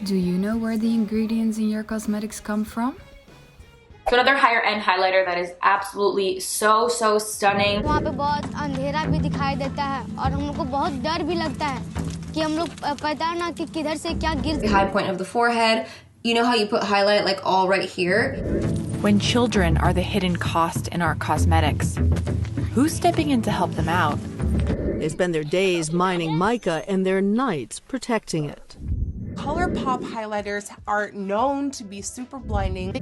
Do you know where the ingredients in your cosmetics come from? So another higher end highlighter that is absolutely so stunning. वहाँ पे बहुत अंधेरा भी दिखाई देता है और हम लोग को बहुत डर भी लगता है कि हम लोग पता ना कि किधर से क्या गिर The high point of the forehead. You know how you put highlight like all right here? When children are the hidden cost in our cosmetics, who's stepping in to help them out? They spend their days mining mica and their nights protecting it. ColourPop highlighters are known to be super blinding.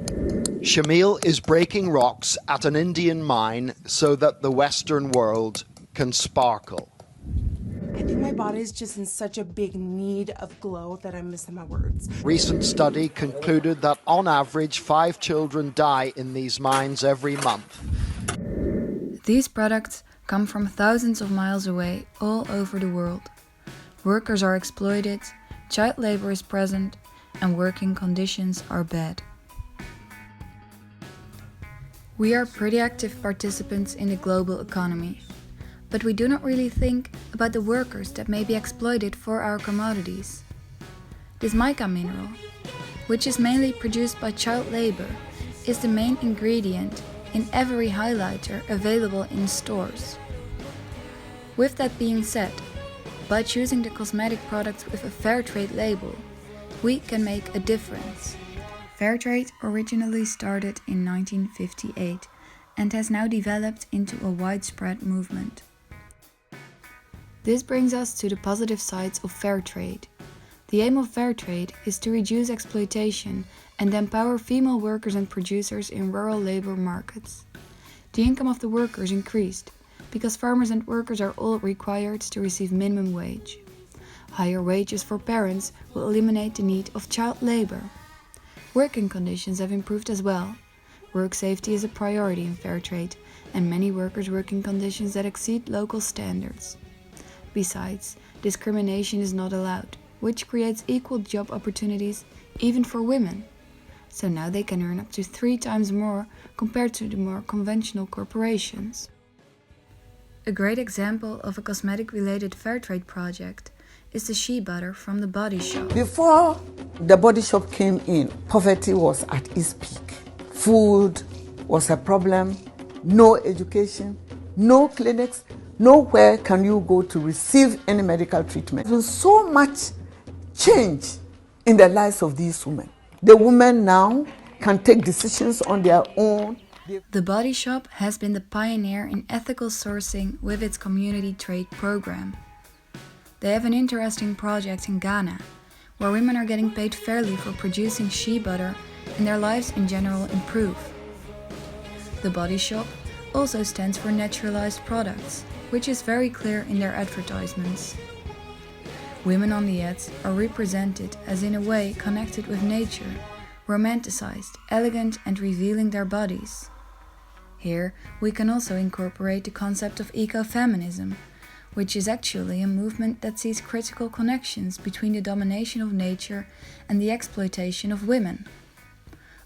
Shamil is breaking rocks at an Indian mine so that the Western world can sparkle. I think my body is just in such a big need of glow that I'm missing my words. Recent study concluded that on average 5 children die in these mines every month. These products come from thousands of miles away all over the world. Workers are exploited, child labor is present, and working conditions are bad. We are pretty active participants in the global economy, but we do not really think about the workers that may be exploited for our commodities. This mica mineral, which is mainly produced by child labor, is the main ingredient in every highlighter available in stores. With that being said, by choosing the cosmetic products with a fair trade label, we can make a difference. Fairtrade originally started in 1958 and has now developed into a widespread movement. This brings us to the positive sides of Fairtrade. The aim of Fairtrade is to reduce exploitation and empower female workers and producers in rural labor markets. The income of the workers increased because farmers and workers are all required to receive minimum wage. Higher wages for parents will eliminate the need of child labor. Working conditions have improved as well. Work safety is a priority in Fairtrade, and many workers work in conditions that exceed local standards. Besides, discrimination is not allowed, which creates equal job opportunities even for women. So now they can earn up to 3 times more compared to the more conventional corporations. A great example of a cosmetic-related Fairtrade project is the shea butter from The Body Shop. Before The Body Shop came in, poverty was at its peak. Food was a problem, no education, no clinics, nowhere can you go to receive any medical treatment. There's so much change in the lives of these women. The women now can take decisions on their own. The Body Shop has been the pioneer in ethical sourcing with its community trade program. They have an interesting project in Ghana, where women are getting paid fairly for producing shea butter and their lives in general improve. The Body Shop also stands for naturalized products, which is very clear in their advertisements. Women on the ads are represented as in a way connected with nature, romanticized, elegant and revealing their bodies. Here we can also incorporate the concept of ecofeminism, which is actually a movement that sees critical connections between the domination of nature and the exploitation of women.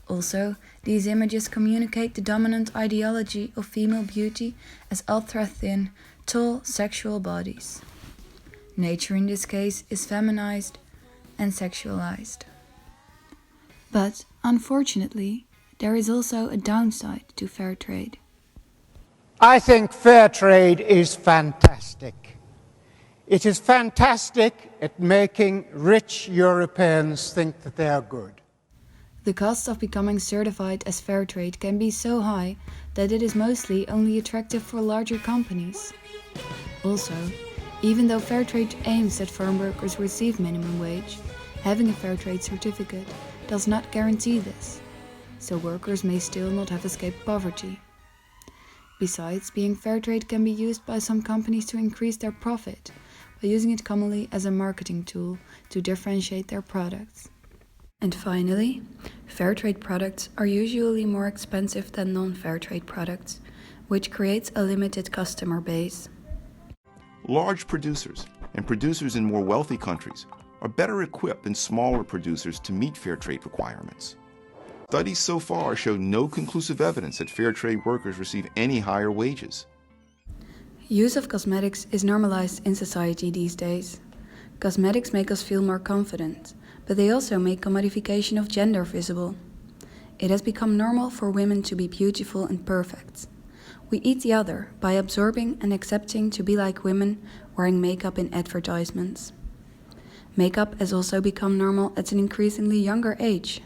Also, these images communicate the dominant ideology of female beauty as ultra-thin, tall, sexual bodies. Nature in this case is feminized and sexualized. But, unfortunately, there is also a downside to fair trade. I think fair trade is fantastic. It is fantastic at making rich Europeans think that they are good. The cost of becoming certified as fair trade can be so high that it is mostly only attractive for larger companies. Also, even though fair trade aims that farm workers receive minimum wage, having a fair trade certificate does not guarantee this, so workers may still not have escaped poverty. Besides, being fair trade can be used by some companies to increase their profit by using it commonly as a marketing tool to differentiate their products. And finally, fair trade products are usually more expensive than non-fair trade products, which creates a limited customer base. Large producers and producers in more wealthy countries are better equipped than smaller producers to meet fair trade requirements. Studies so far show no conclusive evidence that fair trade workers receive any higher wages. Use of cosmetics is normalized in society these days. Cosmetics make us feel more confident, but they also make commodification of gender visible. It has become normal for women to be beautiful and perfect. We eat the other by absorbing and accepting to be like women wearing makeup in advertisements. Makeup has also become normal at an increasingly younger age.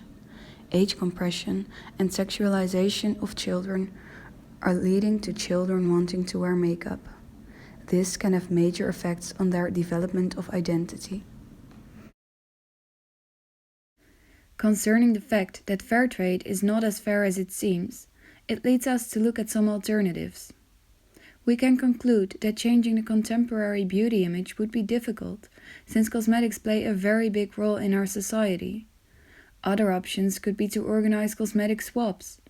Age compression and sexualization of children are leading to children wanting to wear makeup. This can have major effects on their development of identity. Concerning the fact that fair trade is not as fair as it seems, it leads us to look at some alternatives. We can conclude that changing the contemporary beauty image would be difficult, since cosmetics play a very big role in our society. Other options could be to organize cosmetic swaps,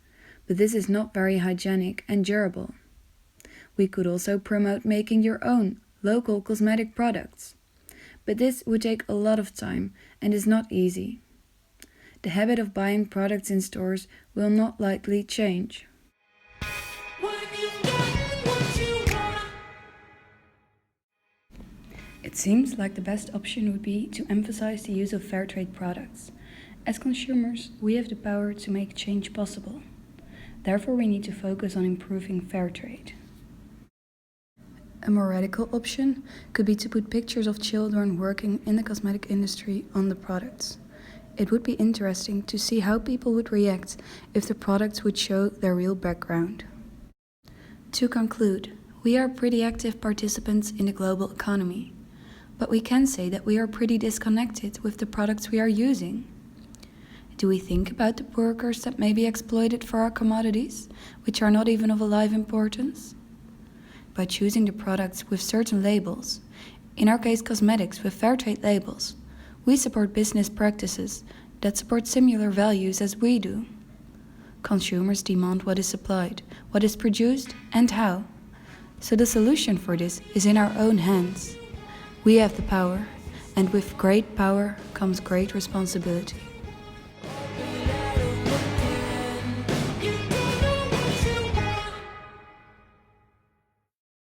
but this is not very hygienic and durable. We could also promote making your own local cosmetic products, but this would take a lot of time and is not easy. The habit of buying products in stores will not likely change. It seems like the best option would be to emphasize the use of fair trade products. As consumers, we have the power to make change possible. Therefore, we need to focus on improving fair trade. A more radical option could be to put pictures of children working in the cosmetic industry on the products. It would be interesting to see how people would react if the products would show their real background. To conclude, we are pretty active participants in the global economy, but we can say that we are pretty disconnected with the products we are using. Do we think about the workers that may be exploited for our commodities, which are not even of a life importance? By choosing the products with certain labels, in our case cosmetics with fair trade labels, we support business practices that support similar values as we do. Consumers demand what is supplied, what is produced, and how. So the solution for this is in our own hands. We have the power, and with great power comes great responsibility.